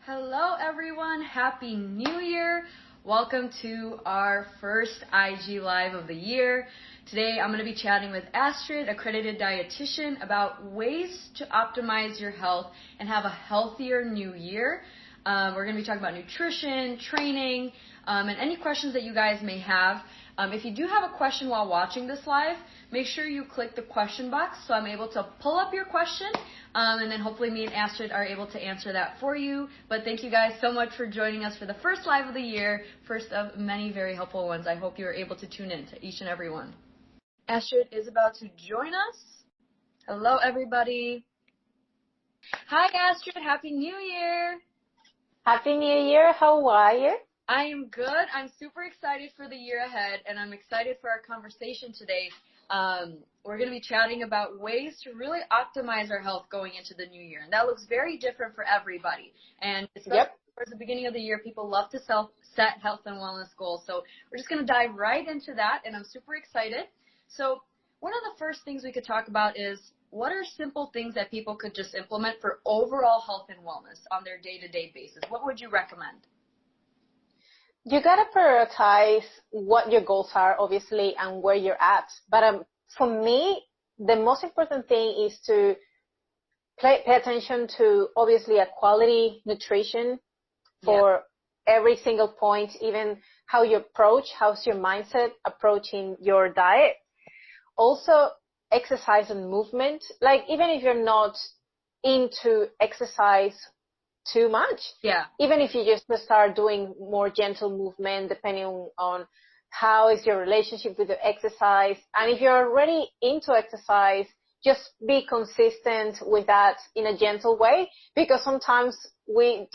Hello everyone, Happy New Year. Welcome to our first IG Live of the year. Today I'm going to be chatting with Astrid, accredited dietitian, about ways to optimize your health and have a healthier new year. We're going to be talking about nutrition, training, and any questions that you guys may have. If you do have a question while watching this live, make sure you click the question box so I'm able to pull up your question, and then hopefully me and Astrid are able to answer that for you. But thank you guys so much for joining us for the first live of the year, first of many very helpful ones. I hope you are able to tune in to each and every one. Astrid is about to join us. Hello, everybody. Hi, Astrid. Happy New Year. Happy New Year. How are you? I am good. I'm super excited for the year ahead, and I'm excited for our conversation today. We're going to be chatting about ways to really optimize our health going into the new year, and that looks very different for everybody. And especially towards the beginning of the year, people love to set health and wellness goals. So we're just going to dive right into that, and I'm super excited. So one of the first things we could talk about is, what are simple things that people could just implement for overall health and wellness on their day-to-day basis? What would you recommend? You got to prioritize what your goals are, obviously, and where you're at. But for me, the most important thing is to pay attention to, obviously, a quality nutrition for every single point, even how you approach, how's your mindset approaching your diet. Also, exercise and movement. Like, even if you're not into exercise too much. Even if you just start doing more gentle movement, depending on how is your relationship with your exercise. And if you're already into exercise, just be consistent with that in a gentle way, because sometimes we,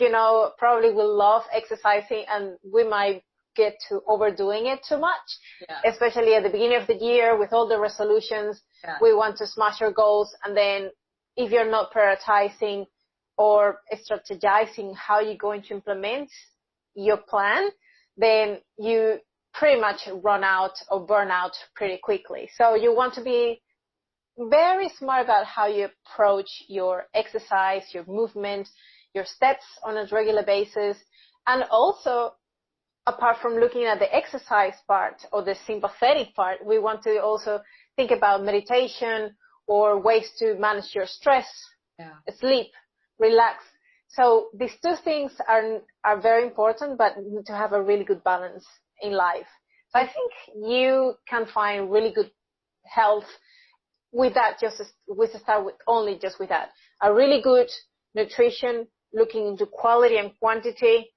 probably will love exercising and we might get to overdoing it too much, especially at the beginning of the year with all the resolutions. We want to smash our goals. And then if you're not prioritizing or strategizing how you're going to implement your plan, then you pretty much run out or burn out pretty quickly. So you want to be very smart about how you approach your exercise, your movement, your steps on a regular basis. And also, apart from looking at the exercise part or the sympathetic part, we want to also think about meditation or ways to manage your stress, sleep, relax. So these two things are very important, but need to have a really good balance in life. So I think you can find really good health with that, we start with only just with that. A really good nutrition, looking into quality and quantity,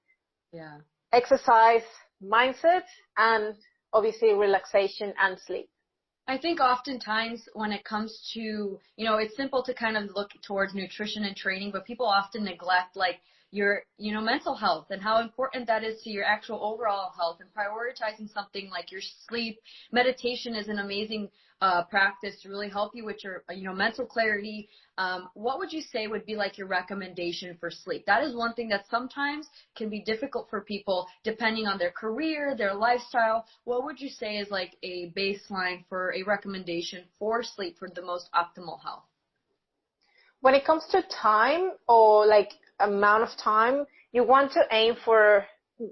exercise, mindset, and obviously relaxation and sleep. I think oftentimes when it comes to, it's simple to kind of look towards nutrition and training, but people often neglect your, mental health and how important that is to your actual overall health, and prioritizing something like your sleep. Meditation is an amazing practice to really help you with your, mental clarity. What would you say would be like your recommendation for sleep? That is one thing that sometimes can be difficult for people depending on their career, their lifestyle. What would you say is like a baseline for a recommendation for sleep for the most optimal health? When it comes to time or like amount of time, you want to aim for,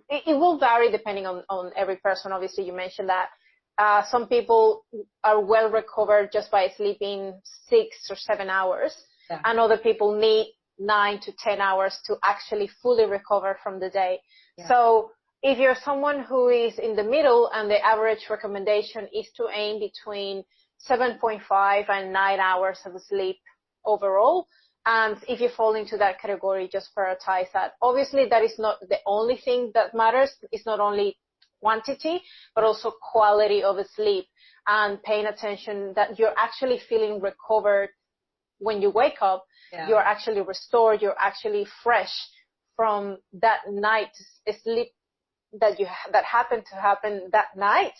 it will vary depending on every person. Obviously, you mentioned that. Some people are well recovered just by sleeping 6 or 7 hours, and other people need 9 to 10 hours to actually fully recover from the day. So if you're someone who is in the middle, and the average recommendation is to aim between 7.5 and 9 hours of sleep overall, and if you fall into that category, just prioritize that. Obviously, that is not the only thing that matters. It's not only quantity, but also quality of sleep, and paying attention that you're actually feeling recovered when you wake up. You're actually restored. You're actually fresh from that night's sleep that happened to happen that night.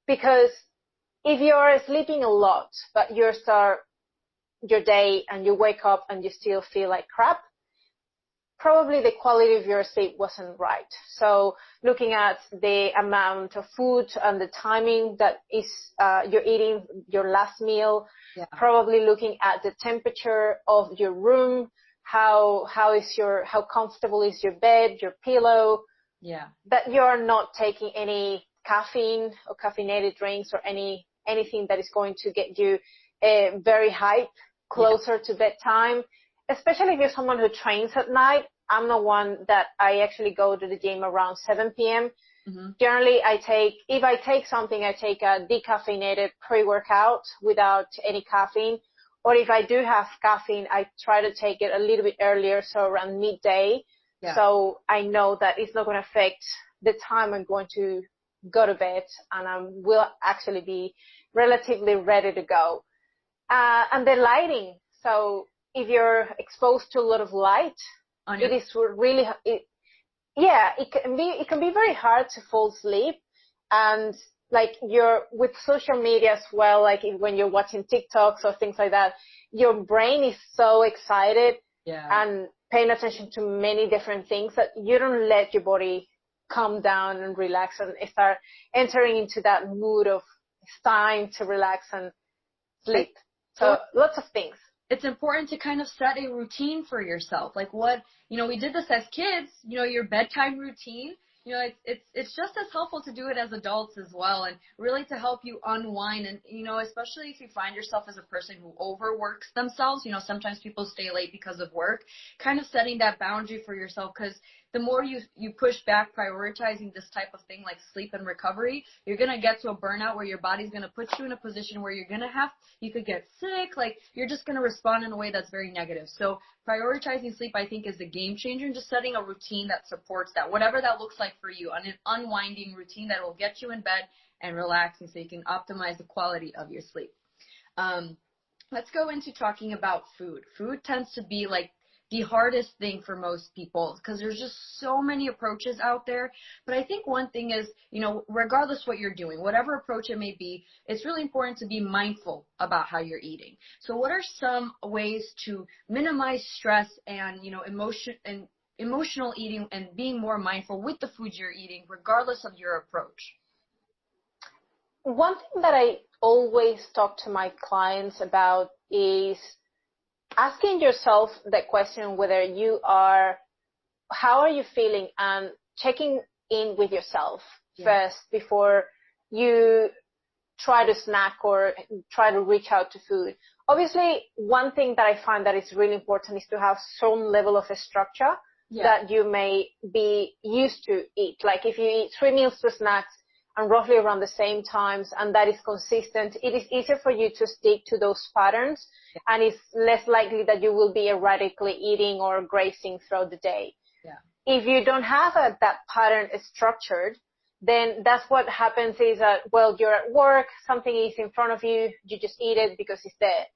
Because if you're sleeping a lot, but you start your day and you wake up and you still feel like crap, probably the quality of your sleep wasn't right. So looking at the amount of food and the timing that is you're eating your last meal, probably looking at the temperature of your room, how comfortable is your bed, your pillow. Yeah. That you're not taking any caffeine or caffeinated drinks or anything that is going to get you very hype closer to bedtime, especially if you're someone who trains at night. I'm the one that I actually go to the gym around 7 p.m. Mm-hmm. Generally, if I take something, I take a decaffeinated pre-workout without any caffeine. Or if I do have caffeine, I try to take it a little bit earlier, so around midday. Yeah. So I know that it's not going to affect the time I'm going to go to bed, and I will actually be relatively ready to go. And the lighting. So if you're exposed to a lot of light, it is really, it can be very hard to fall asleep. And like with social media as well, like when you're watching TikToks or things like that, your brain is so excited and paying attention to many different things that you don't let your body calm down and relax and start entering into that mood of it's time to relax and sleep. So lots of things. It's important to kind of set a routine for yourself. Like we did this as kids, your bedtime routine. It's just as helpful to do it as adults as well, and really to help you unwind. And, especially if you find yourself as a person who overworks themselves, sometimes people stay late because of work, kind of setting that boundary for yourself, because the more you push back prioritizing this type of thing like sleep and recovery, you're going to get to a burnout where your body's going to put you in a position where you could get sick, like you're just going to respond in a way that's very negative. So prioritizing sleep, I think, is the game changer, and just setting a routine that supports that, whatever that looks like for you, an unwinding routine that will get you in bed and relaxing so you can optimize the quality of your sleep. Let's go into talking about food. Food tends to be like the hardest thing for most people because there's just so many approaches out there. But I think one thing is, regardless what you're doing, whatever approach it may be, it's really important to be mindful about how you're eating. So what are some ways to minimize stress and, emotional eating and being more mindful with the foods you're eating, regardless of your approach? One thing that I always talk to my clients about is asking yourself that question, whether how are you feeling, and checking in with yourself first before you try to snack or try to reach out to food. Obviously, one thing that I find that is really important is to have some level of a structure that you may be used to eat. Like if you eat 3 meals to snacks and roughly around the same times, and that is consistent, it is easier for you to stick to those patterns, and it's less likely that you will be erratically eating or grazing throughout the day. If you don't have that pattern structured, then that's what happens is that, you're at work, something is in front of you, you just eat it because it's there.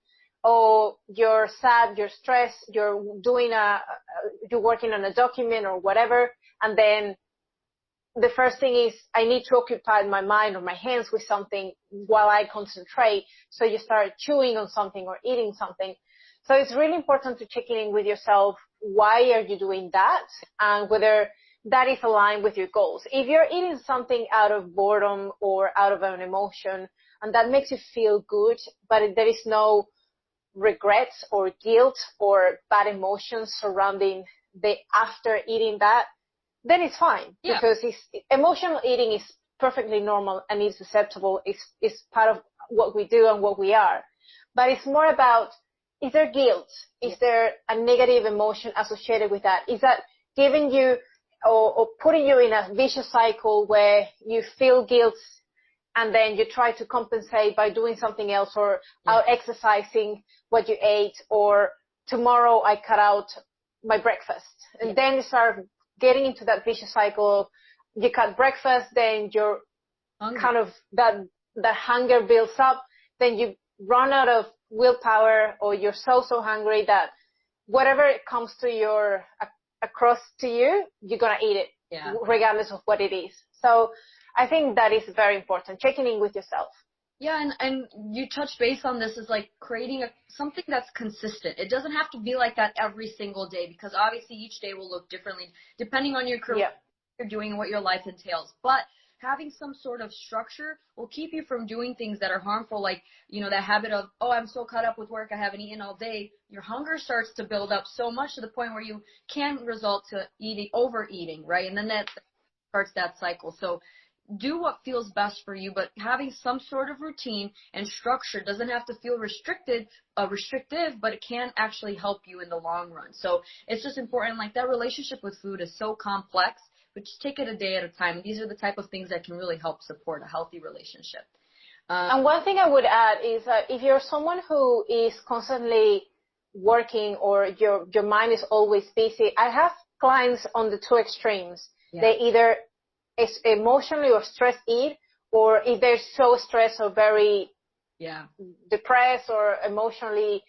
Or you're sad, you're stressed, you're working on a document or whatever, and then the first thing is, I need to occupy my mind or my hands with something while I concentrate. So you start chewing on something or eating something. So it's really important to check in with yourself. Why are you doing that? And whether that is aligned with your goals. If you're eating something out of boredom or out of an emotion, and that makes you feel good, but there is no regrets or guilt or bad emotions surrounding the after eating that, then it's fine. Because emotional eating is perfectly normal and is acceptable. It's part of what we do and what we are. But it's more about, is there guilt? Is there a negative emotion associated with that? Is that giving you or putting you in a vicious cycle where you feel guilt and then you try to compensate by doing something else, or out exercising what you ate, or tomorrow I cut out my breakfast. And then you start getting into that vicious cycle. You cut breakfast, then you're kind of that hunger builds up, then you run out of willpower, or you're so hungry that whatever comes to across to you, you're gonna eat it, regardless of what it is. So I think that is very important, checking in with yourself. Yeah, and you touched base on this, is like creating something that's consistent. It doesn't have to be like that every single day, because obviously each day will look differently depending on your career, what you're doing, and what your life entails. But having some sort of structure will keep you from doing things that are harmful, like, that habit of, oh, I'm so caught up with work, I haven't eaten all day. Your hunger starts to build up so much to the point where you can result to overeating, right? And then that starts that cycle. So do what feels best for you, but having some sort of routine and structure doesn't have to feel restrictive, but it can actually help you in the long run. So it's just important, like that relationship with food is so complex, but just take it a day at a time. These are the type of things that can really help support a healthy relationship. And one thing I would add is that if you're someone who is constantly working or your mind is always busy, I have clients on the two extremes. Yeah. They either emotionally or stress eat, or if they're so stressed or very depressed or emotionally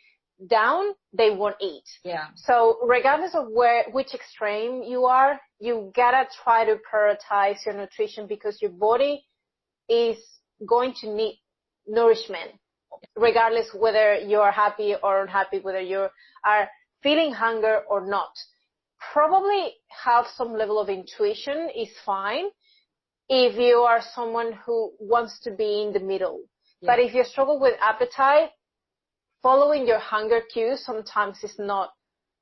down, they won't eat. Yeah. So regardless of which extreme you are, you gotta try to prioritize your nutrition, because your body is going to need nourishment, regardless whether you are happy or unhappy, whether you are feeling hunger or not. Probably have some level of intuition is fine if you are someone who wants to be in the middle. Yeah. But if you struggle with appetite, following your hunger cues sometimes is not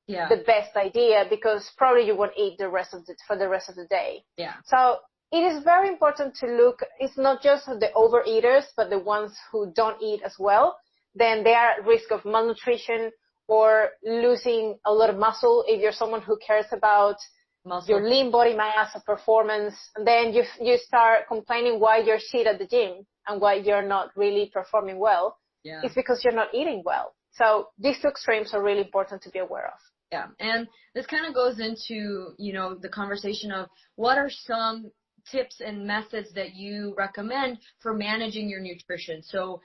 the best idea, because probably you won't eat for the rest of the day. Yeah. So it is very important to look, it's not just the overeaters, but the ones who don't eat as well. Then they are at risk of malnutrition or losing a lot of muscle. If you're someone who cares about your lean body mass or performance, and then you start complaining why you're shit at the gym and why you're not really performing well. Yeah. It's because you're not eating well. So these two extremes are really important to be aware of. Yeah, and this kind of goes into, the conversation of what are some tips and methods that you recommend for managing your nutrition. So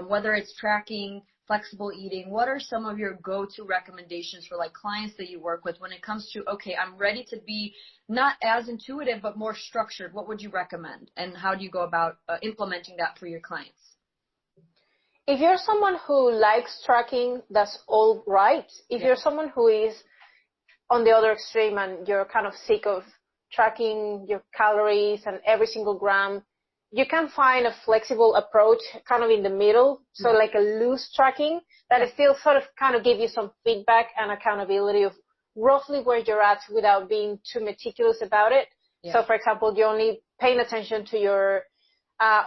whether it's tracking, flexible eating, what are some of your go-to recommendations for like clients that you work with when it comes to, okay, I'm ready to be not as intuitive, but more structured? What would you recommend? And how do you go about implementing that for your clients? If you're someone who likes tracking, that's all right. If you're someone who is on the other extreme and you're kind of sick of tracking your calories and every single gram, you can find a flexible approach kind of in the middle. So like a loose tracking that is still sort of kind of give you some feedback and accountability of roughly where you're at without being too meticulous about it. Yeah. So for example, you're only paying attention to your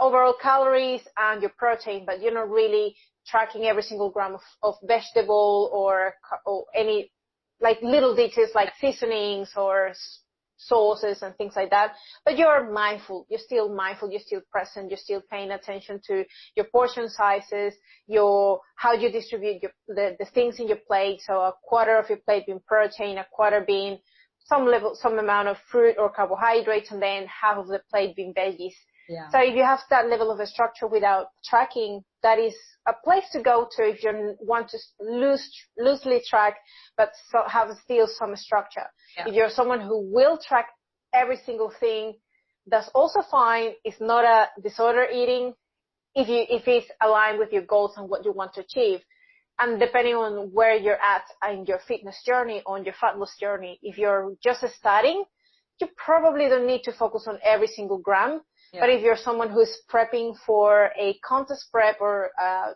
overall calories and your protein, but you're not really tracking every single gram of vegetable or any like little details like seasonings or sauces and things like that. But you're mindful. You're still mindful. You're still present. You're still paying attention to your portion sizes, how you distribute the things in your plate. So a quarter of your plate being protein, a quarter being some amount of fruit or carbohydrates, and then half of the plate being veggies. Yeah. So if you have that level of a structure without tracking, that is a place to go to if you want to loosely track, but have still some structure. Yeah. If you're someone who will track every single thing, that's also fine. It's not a disorder eating if it's aligned with your goals and what you want to achieve. And depending on where you're at in your fitness journey, on your fat loss journey, if you're just starting, you probably don't need to focus on every single gram. Yeah. But if you're someone who's prepping for a contest prep or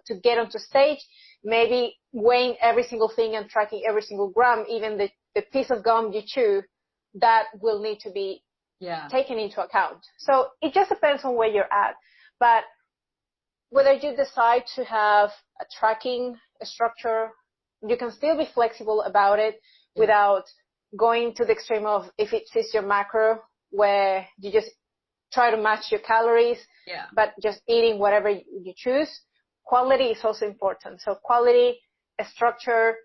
to get onto stage, maybe weighing every single thing and tracking every single gram, even the piece of gum you chew, that will need to be taken into account. So it just depends on where you're at. But whether you decide to have a tracking, a structure, you can still be flexible about it without going to the extreme of if it fits your macro, where you just try to match your calories, but just eating whatever you choose. Quality is also important. So quality, a structure,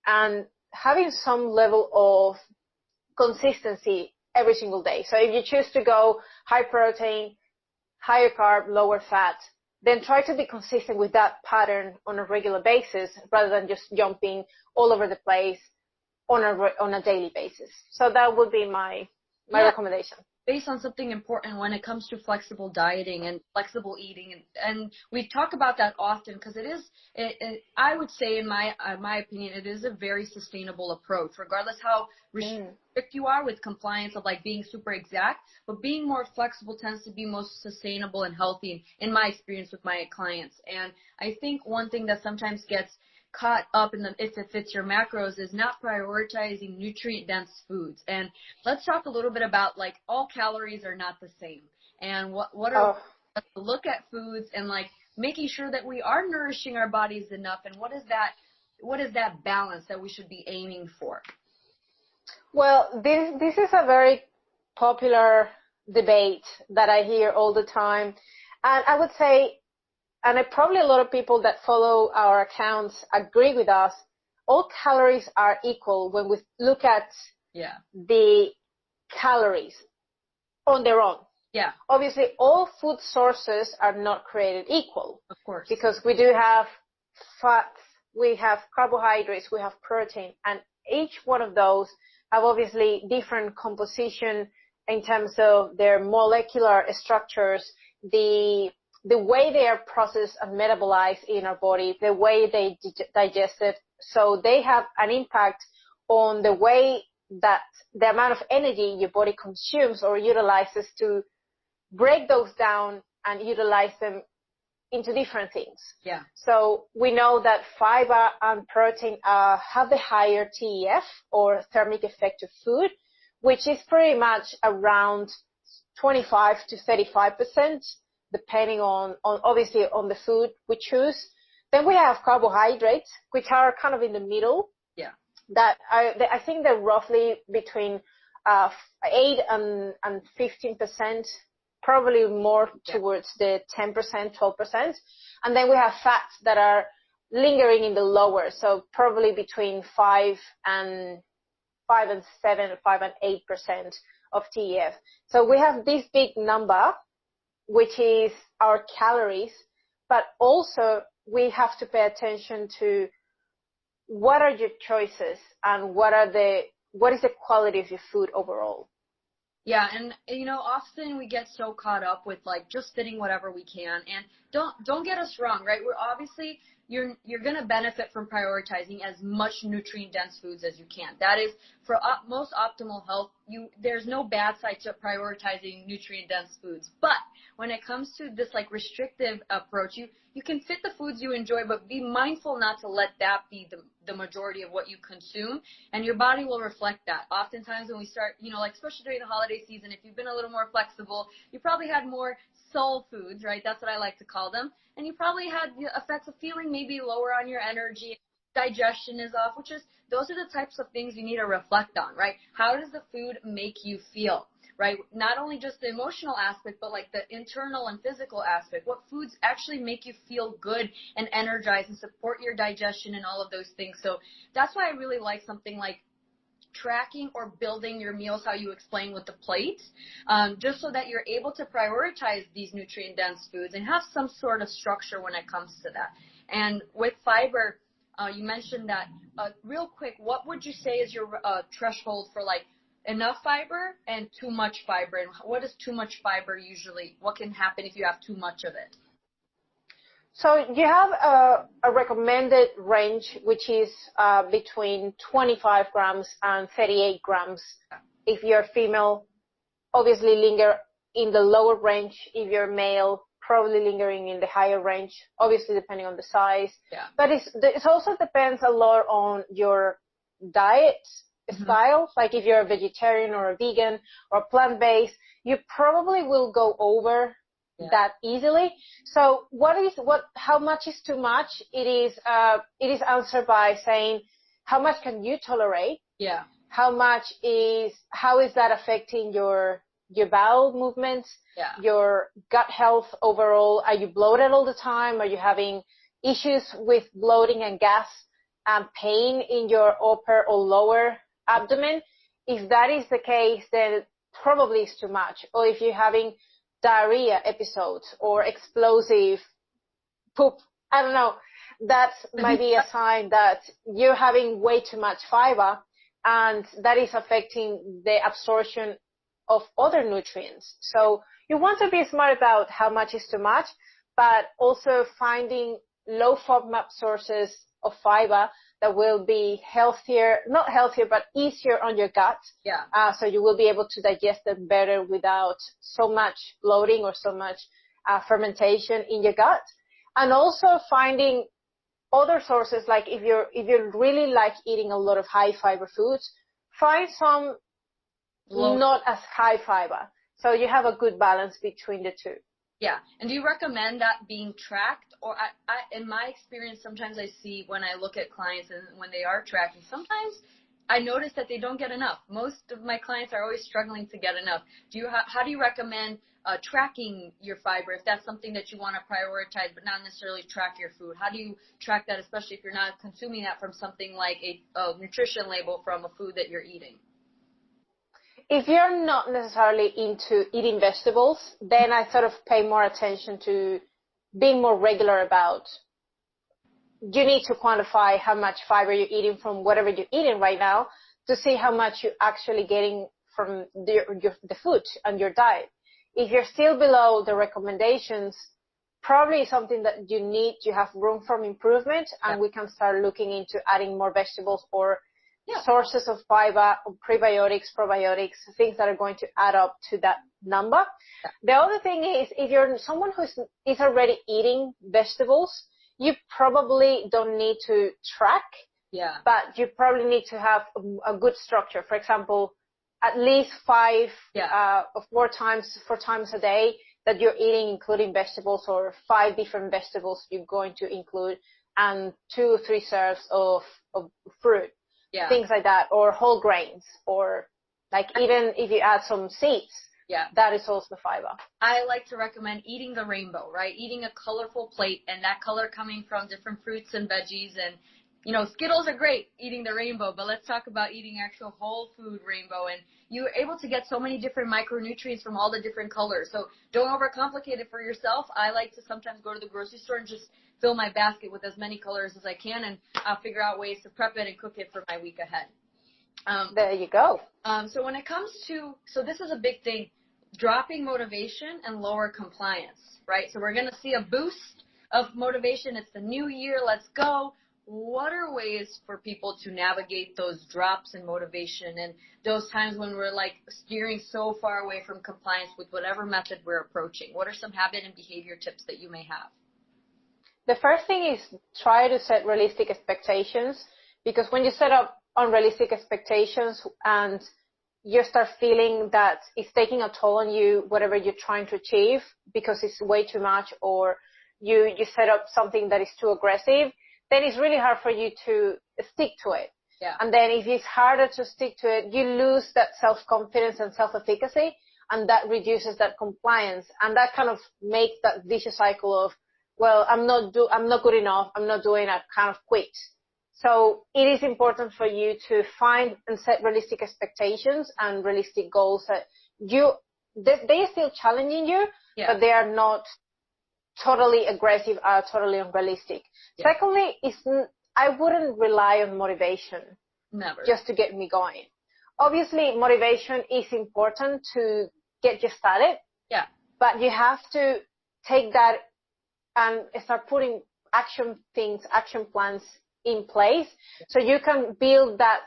and having some level of consistency every single day. So if you choose to go high protein, higher carb, lower fat, then try to be consistent with that pattern on a regular basis rather than just jumping all over the place on a daily basis. So that would be my recommendation. based on something important when it comes to flexible dieting and flexible eating. And we talk about that often because I would say in my opinion, it is a very sustainable approach, regardless how strict you are with compliance of like being super exact, but being more flexible tends to be most sustainable and healthy in my experience with my clients. And I think one thing that sometimes gets caught up in the if it fits your macros is not prioritizing nutrient dense foods. And let's talk a little bit about like all calories are not the same, and what are look at foods and like making sure that we are nourishing our bodies enough, and what is that balance that we should be aiming for? Well, this is a very popular debate that I hear all the time, and I would say, and probably a lot of people that follow our accounts agree with us, all calories are equal when we look at the calories on their own. Yeah. Obviously, all food sources are not created equal. Of course. Because we do have fats, we have carbohydrates, we have protein, and each one of those have obviously different composition in terms of their molecular structures, the way they are processed and metabolized in our body, the way they digest it. So they have an impact on the way that the amount of energy your body consumes or utilizes to break those down and utilize them into different things. Yeah. So we know that fiber and protein have the higher TEF, or thermic effect of food, which is pretty much around 25 to 35%. Depending on obviously on the food we choose. Then we have carbohydrates, which are kind of in the middle. Yeah. That I think they're roughly between 8 and 15%, probably more towards the 10%, 12%. And then we have fats that are lingering in the lower, so probably between 5 and 7, 5 and 8% of TEF. So we have this big number, which is our calories, but also we have to pay attention to what are your choices and what is the quality of your food overall. Yeah, and often we get so caught up with like just fitting whatever we can, and don't get us wrong, right? We're obviously you're going to benefit from prioritizing as much nutrient dense foods as you can. That is for most optimal health. There's no bad side to prioritizing nutrient dense foods, but when it comes to this like restrictive approach, you can fit the foods you enjoy, but be mindful not to let that be the majority of what you consume, and your body will reflect that. Oftentimes when we start, like especially during the holiday season, if you've been a little more flexible, you probably had more soul foods, right? That's what I like to call them. And you probably had the effects of feeling maybe lower on your energy, digestion is off, those are the types of things you need to reflect on, right? How does the food make you feel, right? Not only just the emotional aspect, but like the internal and physical aspect. What foods actually make you feel good and energized and support your digestion and all of those things. So that's why I really like something like tracking or building your meals how you explain with the plate, just so that you're able to prioritize these nutrient dense foods and have some sort of structure when it comes to that. And with fiber, you mentioned that. Real quick, what would you say is your threshold for like enough fiber and too much fiber? And what is too much fiber usually? What can happen if you have too much of it? So you have a recommended range, which is between 25 grams and 38 grams. If you're female, obviously linger in the lower range. If you're male, probably lingering in the higher range, obviously depending on the size. Yeah. But it also depends a lot on your diet style. Like if you're a vegetarian or a vegan or plant-based, you probably will go over that easily. So how much is too much? It is answered by saying how much can you tolerate? Yeah. How is that affecting your bowel movements? Yeah. Your gut health overall? Are you bloated all the time? Are you having issues with bloating and gas and pain in your upper or lower abdomen? If that is the case, then probably it's too much. Or if you're having diarrhea episodes or explosive poop, I don't know, that might be a sign that you're having way too much fiber, and that is affecting the absorption of other nutrients. So you want to be smart about how much is too much, but also finding low FODMAP sources of fiber that will be healthier, not healthier, but easier on your gut. Yeah. So you will be able to digest them better without so much bloating or so much fermentation in your gut. And also finding other sources, like if you really like eating a lot of high fiber foods, find some not as high fiber. So you have a good balance between the two. Yeah. And do you recommend that being tracked? Or in my experience, sometimes I see when I look at clients and when they are tracking, sometimes I notice that they don't get enough. Most of my clients are always struggling to get enough. How do you recommend tracking your fiber if that's something that you want to prioritize but not necessarily track your food? How do you track that, especially if you're not consuming that from something like a nutrition label from a food that you're eating? If you're not necessarily into eating vegetables, then I sort of pay more attention to being more regular about, you need to quantify how much fiber you're eating from whatever you're eating right now to see how much you're actually getting from the food and your diet. If you're still below the recommendations, probably something that you have room for improvement, and we can start looking into adding more vegetables or sources of fiber, prebiotics, probiotics, things that are going to add up to that number. Yeah. The other thing is, if you're someone who is already eating vegetables, you probably don't need to track, but you probably need to have a good structure. For example, at least 4 times a day that you're eating, including vegetables, or 5 different vegetables you're going to include, and 2 or 3 serves of fruit. Yeah. Things like that, or whole grains, or like even if you add some seeds, that is also fiber. I like to recommend eating the rainbow, right? Eating a colorful plate, and that color coming from different fruits and veggies. And, you know, Skittles are great, eating the rainbow, but let's talk about eating actual whole food rainbow. And you're able to get so many different micronutrients from all the different colors. So don't overcomplicate it for yourself. I like to sometimes go to the grocery store and just fill my basket with as many colors as I can, and I'll figure out ways to prep it and cook it for my week ahead. There you go. So when it comes to, so this is a big thing, dropping motivation and lower compliance, right? So we're going to see a boost of motivation. It's the new year. Let's go. What are ways for people to navigate those drops in motivation and those times when we're like steering so far away from compliance with whatever method we're approaching? What are some habit and behavior tips that you may have? The first thing is try to set realistic expectations, because when you set up unrealistic expectations and you start feeling that it's taking a toll on you, whatever you're trying to achieve, because it's way too much, or you set up something that is too aggressive, then it's really hard for you to stick to it. Yeah. And then if it's harder to stick to it, you lose that self-confidence and self-efficacy, and that reduces that compliance. And that kind of makes that vicious cycle of, well, I'm not good enough, I'm not doing it, kind of quit. So it is important for you to find and set realistic expectations and realistic goals that they are still challenging you, but they are not totally aggressive or totally unrealistic. Yeah. Secondly, I wouldn't rely on motivation. Never. Just to get me going. Obviously, motivation is important to get you started. Yeah. But you have to take that and start putting action plans in place, so you can build that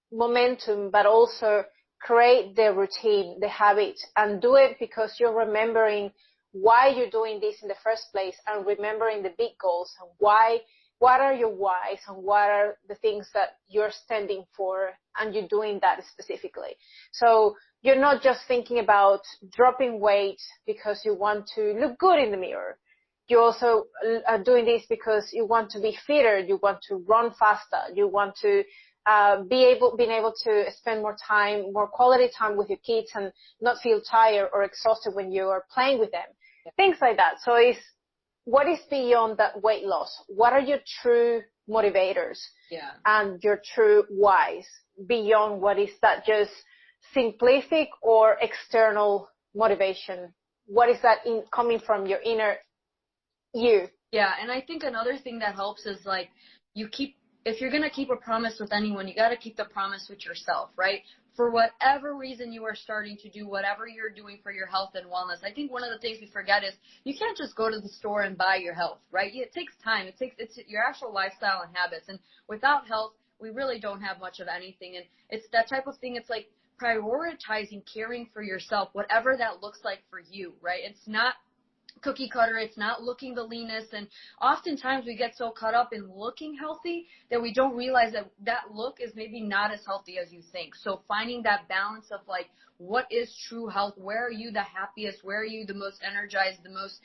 momentum, but also create the routine, the habit, and do it because you're remembering why you're doing this in the first place, and remembering the big goals, and what are your whys, and what are the things that you're standing for, and you're doing that specifically. So you're not just thinking about dropping weight because you want to look good in the mirror. You also are doing this because you want to be fitter, you want to run faster, you want to being able to spend more quality time with your kids and not feel tired or exhausted when you are playing with them. Yeah. Things like that. So what is beyond that weight loss? What are your true motivators? Yeah. And your true whys beyond what is that just simplistic or external motivation? What is that coming from your inner you? Yeah, and I think another thing that helps is like if you're going to keep a promise with anyone, you got to keep the promise with yourself, right? for whatever reason you are starting to do whatever you're doing for your health and wellness. I think one of the things we forget is you can't just go to the store and buy your health, right? It takes time. It's your actual lifestyle and habits. And without health, we really don't have much of anything. And it's that type of thing. It's like prioritizing caring for yourself, whatever that looks like for you, right? It's not cookie cutter. It's not looking the leanest. And oftentimes we get so caught up in looking healthy that we don't realize that that look is maybe not as healthy as you think. So finding that balance of like, what is true health? Where are you the happiest? Where are you the most energized, the most,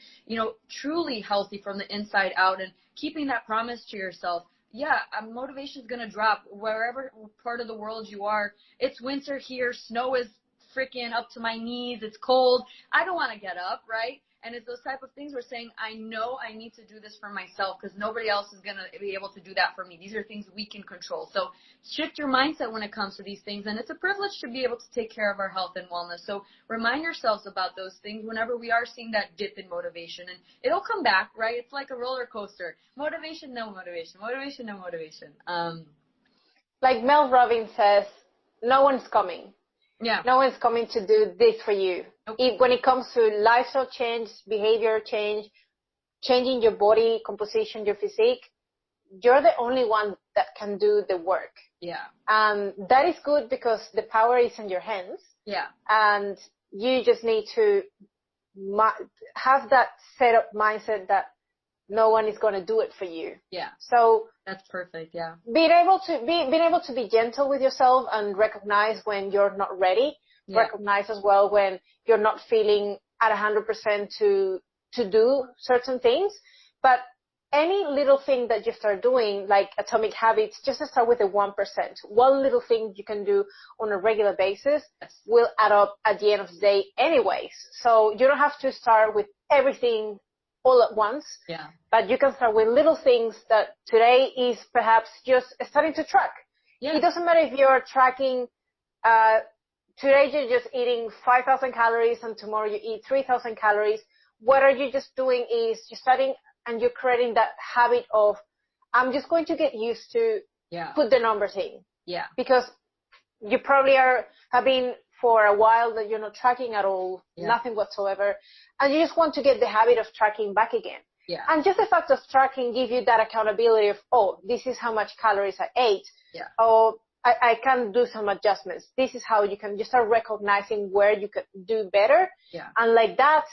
truly healthy from the inside out, and keeping that promise to yourself. Yeah, motivation is going to drop wherever part of the world you are. It's winter here. Snow is freaking up to my knees. It's cold. I don't want to get up, right? And it's those type of things we're saying, I know I need to do this for myself because nobody else is going to be able to do that for me. These are things we can control. So shift your mindset when it comes to these things. And it's a privilege to be able to take care of our health and wellness. So remind yourselves about those things whenever we are seeing that dip in motivation. And it'll come back, right? It's like a roller coaster. Motivation, no motivation. Motivation, no motivation. Like Mel Robbins says, no one's coming. Yeah. No one's coming to do this for you. Okay. When it comes to lifestyle change, behavior change, changing your body composition, your physique, you're the only one that can do the work. Yeah. And that is good because the power is in your hands. Yeah. And you just need to have that set up mindset that no one is going to do it for you. Yeah. So that's perfect. Yeah. Being able to be gentle with yourself and recognize when you're not ready. Yeah. Recognize as well when you're not feeling at 100% to do certain things. But any little thing that you start doing, like Atomic Habits, just to start with the 1%. One little thing you can do on a regular basis will add up at the end of the day anyways. So you don't have to start with everything all at once. Yeah. But you can start with little things that today is perhaps just starting to track. Yeah. It doesn't matter if you're tracking, today you're just eating 5,000 calories and tomorrow you eat 3,000 calories. What are you just doing is you're starting and you're creating that habit of, I'm just going to get used to put the numbers in. Yeah. Because you probably have been for a while that you're not tracking at all, nothing whatsoever, and you just want to get the habit of tracking back again. Yeah. And just the fact of tracking give you that accountability of, oh, this is how much calories I ate. Yeah. Oh, I can do some adjustments. This is how you can just start recognizing where you could do better. Yeah. And like that,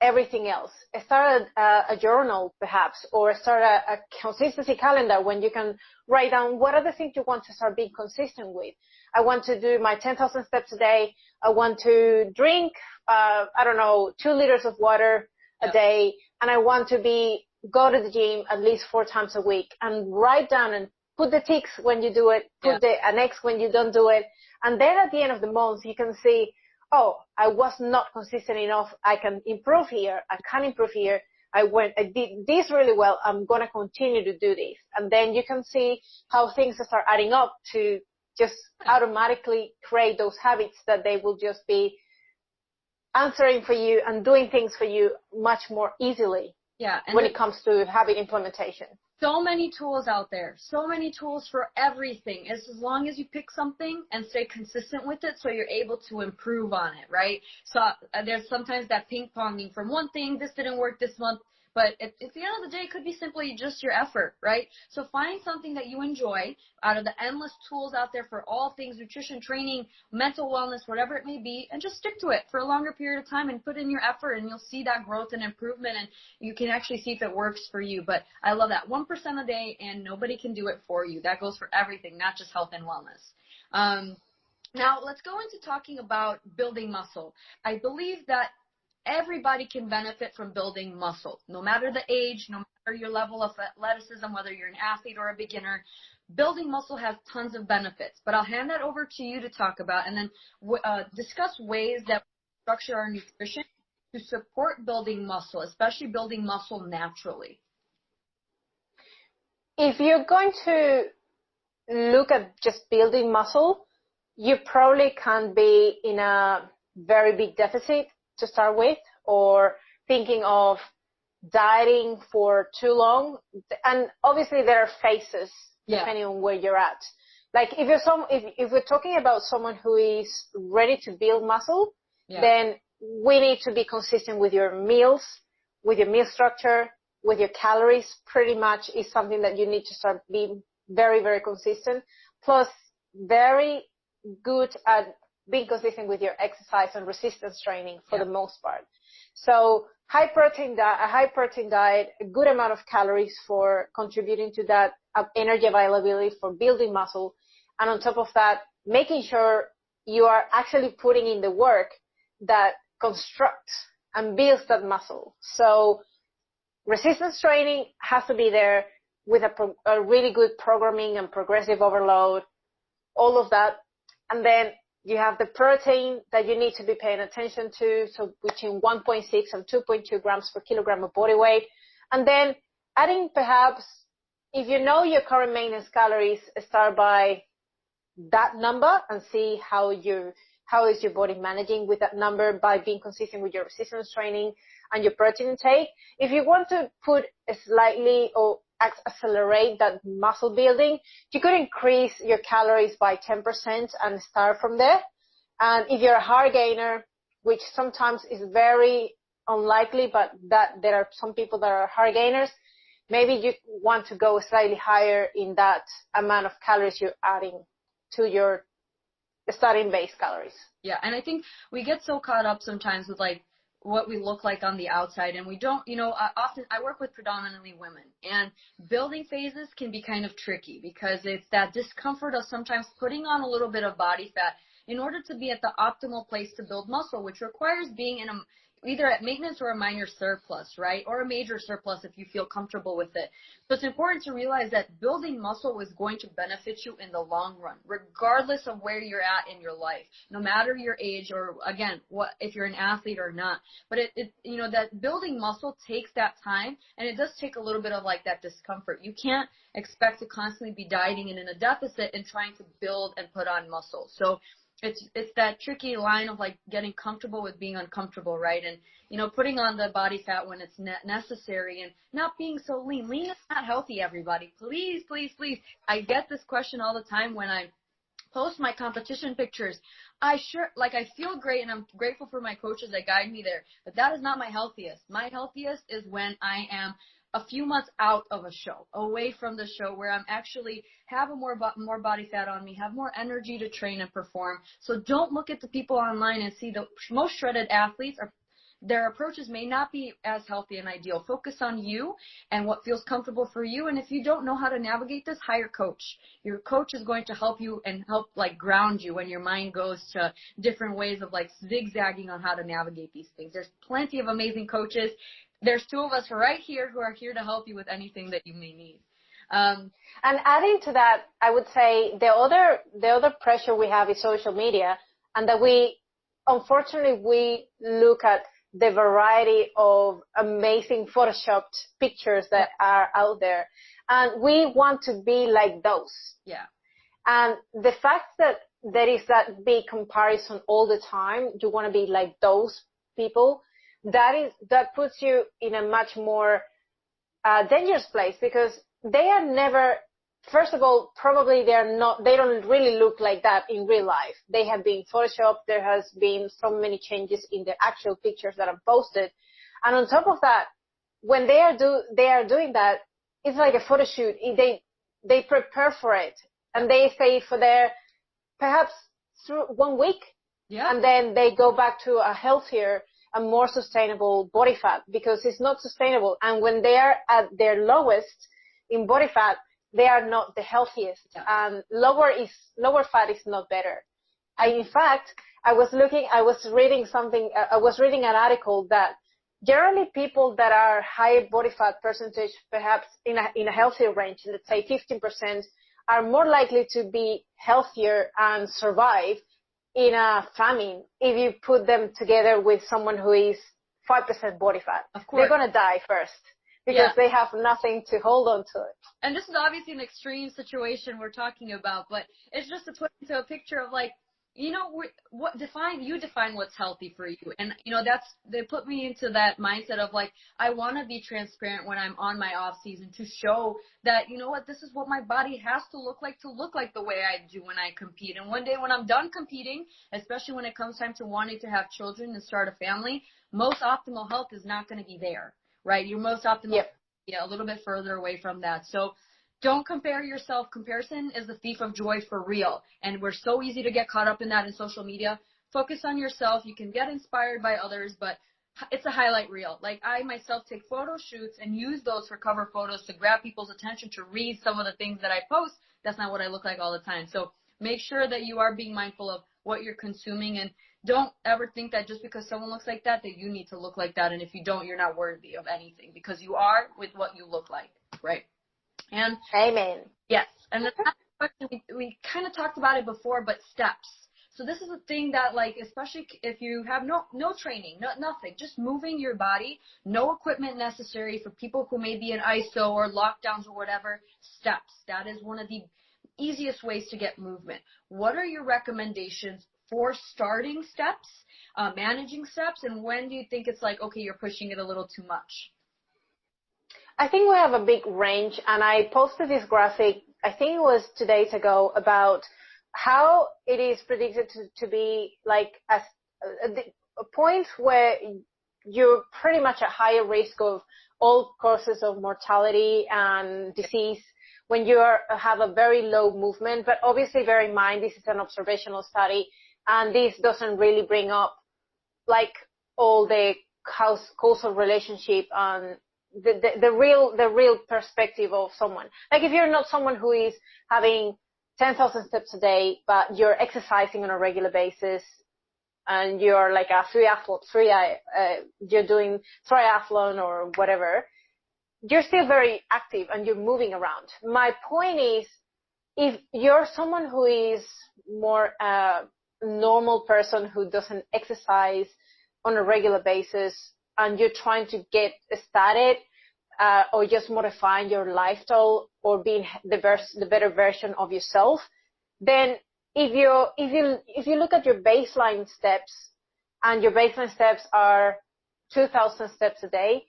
everything else. Start a journal perhaps, or start a consistency calendar when you can write down what are the things you want to start being consistent with. I want to do my 10,000 steps a day. I want to drink, 2 liters of water a day. And I want to go to the gym at least 4 times a week, and write down and put the ticks when you do it, put an X when you don't do it. And then at the end of the month, you can see, oh, I was not consistent enough. I can improve here. I can improve here. I did this really well. I'm going to continue to do this. And then you can see how things start adding up to just automatically create those habits that they will just be answering for you and doing things for you much more easily. Yeah. And when it comes to habit implementation. So many tools out there, so many tools for everything. As long as you pick something and stay consistent with it so you're able to improve on it, right? So there's sometimes that ping-ponging from one thing, this didn't work this month, but at the end of the day, it could be simply just your effort, right? So find something that you enjoy out of the endless tools out there for all things nutrition, training, mental wellness, whatever it may be, and just stick to it for a longer period of time and put in your effort, and you'll see that growth and improvement, and you can actually see if it works for you. But I love that 1% a day, and nobody can do it for you. That goes for everything, not just health and wellness. Now, let's go into talking about building muscle. I believe that everybody can benefit from building muscle, no matter the age, no matter your level of athleticism, whether you're an athlete or a beginner. Building muscle has tons of benefits, but I'll hand that over to you to talk about, and then discuss ways that we structure our nutrition to support building muscle, especially building muscle naturally. If you're going to look at just building muscle, you probably can't be in a very big deficit to start with, or thinking of dieting for too long. And obviously there are phases depending on where you're at. Like if we're talking about someone who is ready to build muscle, then we need to be consistent with your meals, with your meal structure, with your calories. Pretty much is something that you need to start being very, very consistent. Plus, very good at being consistent with your exercise and resistance training for the most part. So a high protein diet, a good amount of calories for contributing to that energy availability for building muscle. And on top of that, making sure you are actually putting in the work that constructs and builds that muscle. So resistance training has to be there with a really good programming and progressive overload, all of that. And then you have the protein that you need to be paying attention to, so between 1.6 and 2.2 grams per kilogram of body weight. And then adding perhaps, if you know your current maintenance calories, start by that number and see how is your body managing with that number by being consistent with your resistance training and your protein intake. If you want to put a slightly or accelerate that muscle building, you could increase your calories by 10% and start from there. And if you're a hard gainer, which sometimes is very unlikely, but that there are some people that are hard gainers, maybe you want to go slightly higher in that amount of calories you're adding to your starting base calories. Yeah, and I think we get so caught up sometimes with like what we look like on the outside, and we don't, often I work with predominantly women, and building phases can be kind of tricky because it's that discomfort of sometimes putting on a little bit of body fat in order to be at the optimal place to build muscle, which requires being in either at maintenance or a minor surplus, right? Or a major surplus if you feel comfortable with it. So it's important to realize that building muscle is going to benefit you in the long run, regardless of where you're at in your life, no matter your age or, again, if you're an athlete or not. But that building muscle takes that time, and it does take a little bit of like that discomfort. You can't expect to constantly be dieting and in a deficit and trying to build and put on muscle. So it's that tricky line of like getting comfortable with being uncomfortable, right? And, putting on the body fat when it's necessary and not being so lean. Lean is not healthy, everybody. Please, please, please. I get this question all the time when I post my competition pictures. I feel great and I'm grateful for my coaches that guide me there, but that is not my healthiest. My healthiest is when I am a few months out of a show, away from the show, where I'm actually have a more body fat on me, have more energy to train and perform. So don't look at the people online and see the most shredded athletes their approaches may not be as healthy and ideal. Focus on you and what feels comfortable for you. And if you don't know how to navigate this, hire a coach. Your coach is going to help you and help like ground you when your mind goes to different ways of like zigzagging on how to navigate these things. There's plenty of amazing coaches. There's two of us right here who are here to help you with anything that you may need. And adding to that, I would say the other pressure we have is social media, and that unfortunately we look at the variety of amazing photoshopped pictures that are out there, and we want to be like those. Yeah. And the fact that there is that big comparison all the time, you want to be like those people, that puts you in a much more dangerous place, because they are never, first of all, probably they don't really look like that in real life. They have been photoshopped. There has been so many changes in the actual pictures that are posted. And on top of that, when they are doing that, it's like a photo shoot. They prepare for it, and they stay for there perhaps through 1 week. Yeah. And then they go back to a healthier and more sustainable body fat, because it's not sustainable. And when they are at their lowest in body fat, they are not the healthiest. Yeah. And lower fat is not better. In fact, I was reading an article that generally people that are high body fat percentage, perhaps in a healthier range, let's say 15%, are more likely to be healthier and survive in a famine if you put them together with someone who is 5% body fat. Of course. They're going to die first, because they have nothing to hold on to it. And this is obviously an extreme situation we're talking about, but it's just to put into a picture of like, you define what's healthy for you. And, they put me into that mindset of like, I want to be transparent when I'm on my off season to show that, this is what my body has to look like the way I do when I compete. And one day when I'm done competing, especially when it comes time to wanting to have children and start a family, most optimal health is not going to be there, right? Your most optimal, a little bit further away from that. So don't compare yourself. Comparison is the thief of joy for real. And we're so easy to get caught up in that in social media. Focus on yourself. You can get inspired by others, but it's a highlight reel. Like I myself take photo shoots and use those for cover photos to grab people's attention to read some of the things that I post. That's not what I look like all the time. So make sure that you are being mindful of what you're consuming, and don't ever think that just because someone looks like that you need to look like that. And if you don't, you're not worthy of anything, because you are with what you look like, right? And amen. Yes. And the last question, we kind of talked about it before, but steps. So this is a thing that, like, especially if you have no training, nothing, just moving your body, no equipment necessary for people who may be in ISO or lockdowns or whatever, steps. That is one of the easiest ways to get movement. What are your recommendations for starting steps, managing steps, and when do you think it's like, okay, you're pushing it a little too much? I think we have a big range, and I posted this graphic, I think it was 2 days ago, about how it is predicted to be like a point where you're pretty much at higher risk of all causes of mortality and disease when you have a very low movement. But obviously bear in mind, this is an observational study, and this doesn't really bring up like all the causal relationship and the real perspective of someone. Like if you're not someone who is having 10,000 steps a day, but you're exercising on a regular basis, and you're like a you're doing triathlon or whatever, you're still very active and you're moving around. My point is, if you're someone who is more a normal person who doesn't exercise on a regular basis, and you're trying to get started, or just modifying your lifestyle or being the better version of yourself, then if you look at your baseline steps, and your baseline steps are 2,000 steps a day,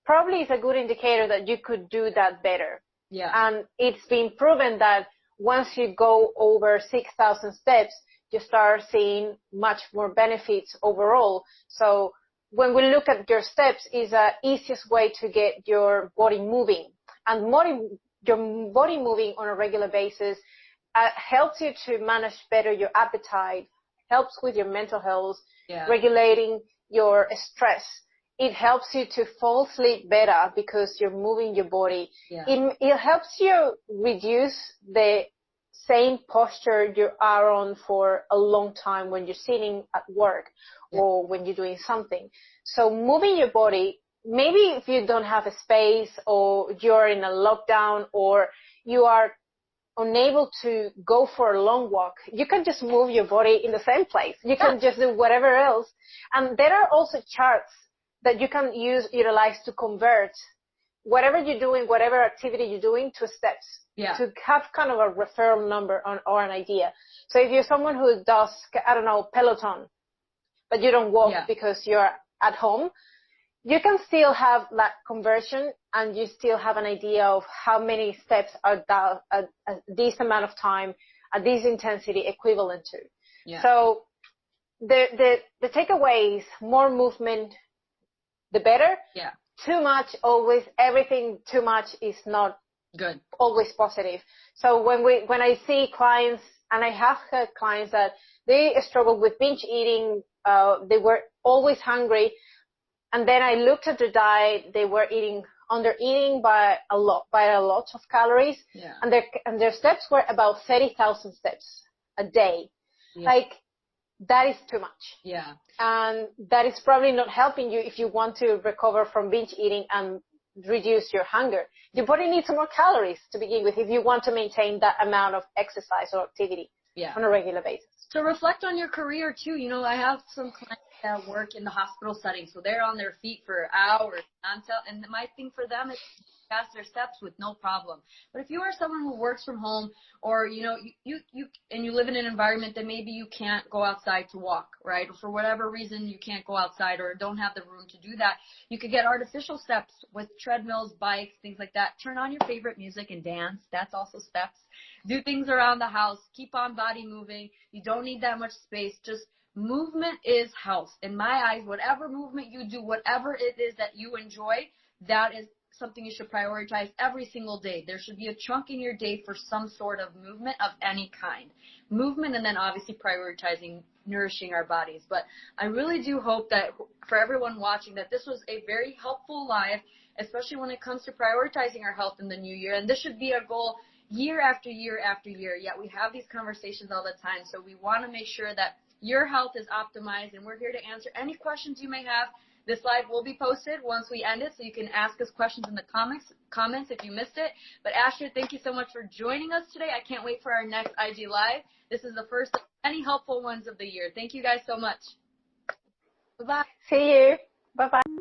probably is a good indicator that you could do that better. Yeah. And it's been proven that once you go over 6,000 steps, you start seeing much more benefits overall. So when we look at your steps, is the easiest way to get your body moving. And your body moving on a regular basis helps you to manage better your appetite, helps with your mental health, regulating your stress. It helps you to fall asleep better because you're moving your body. Yeah. It helps you reduce the same posture you are on for a long time when you're sitting at work or when you're doing something. So moving your body, maybe if you don't have a space or you're in a lockdown or you are unable to go for a long walk, you can just move your body in the same place. You can just do whatever else. And there are also charts that you can utilize to convert whatever you're doing, whatever activity you're doing, to steps. Yeah. To have kind of a referral number or an idea. So if you're someone who does, I don't know, Peloton, but you don't walk because you're at home, you can still have that conversion and you still have an idea of how many steps are that at this amount of time, at this intensity equivalent to. Yeah. So the takeaway is more movement, the better. Yeah. Too much, everything too much is not good. Always positive. So when I see clients, and I have had clients that they struggle with binge eating, they were always hungry, and then I looked at their diet, they were under eating by a lot of calories, and their steps were about 30,000 steps a day. Yeah. Like, that is too much. Yeah. And that is probably not helping you if you want to recover from binge eating and reduce your hunger. Your body needs more calories to begin with if you want to maintain that amount of exercise or activity on a regular basis. So reflect on your career too. I have some clients that work in the hospital setting, so they're on their feet for hours. And my thing for them is pass their steps with no problem. But if you are someone who works from home, or you and you live in an environment that maybe you can't go outside to walk, right? Or for whatever reason you can't go outside or don't have the room to do that, you could get artificial steps with treadmills, bikes, things like that. Turn on your favorite music and dance. That's also steps. Do things around the house. Keep on body moving. You don't need that much space. Just movement is health. In my eyes, whatever movement you do, whatever it is that you enjoy, that is something you should prioritize every single day. There should be a chunk in your day for some sort of movement of any kind. Movement, and then obviously prioritizing nourishing our bodies. But I really do hope that for everyone watching that this was a very helpful live, especially when it comes to prioritizing our health in the new year. And this should be a goal year after year after year. Yet we have these conversations all the time. So we want to make sure that your health is optimized, and we're here to answer any questions you may have. This live will be posted once we end it, so you can ask us questions in the comments if you missed it. But Astrid, thank you so much for joining us today. I can't wait for our next IG Live. This is the first of many helpful ones of the year. Thank you guys so much. Bye-bye. See you. Bye-bye.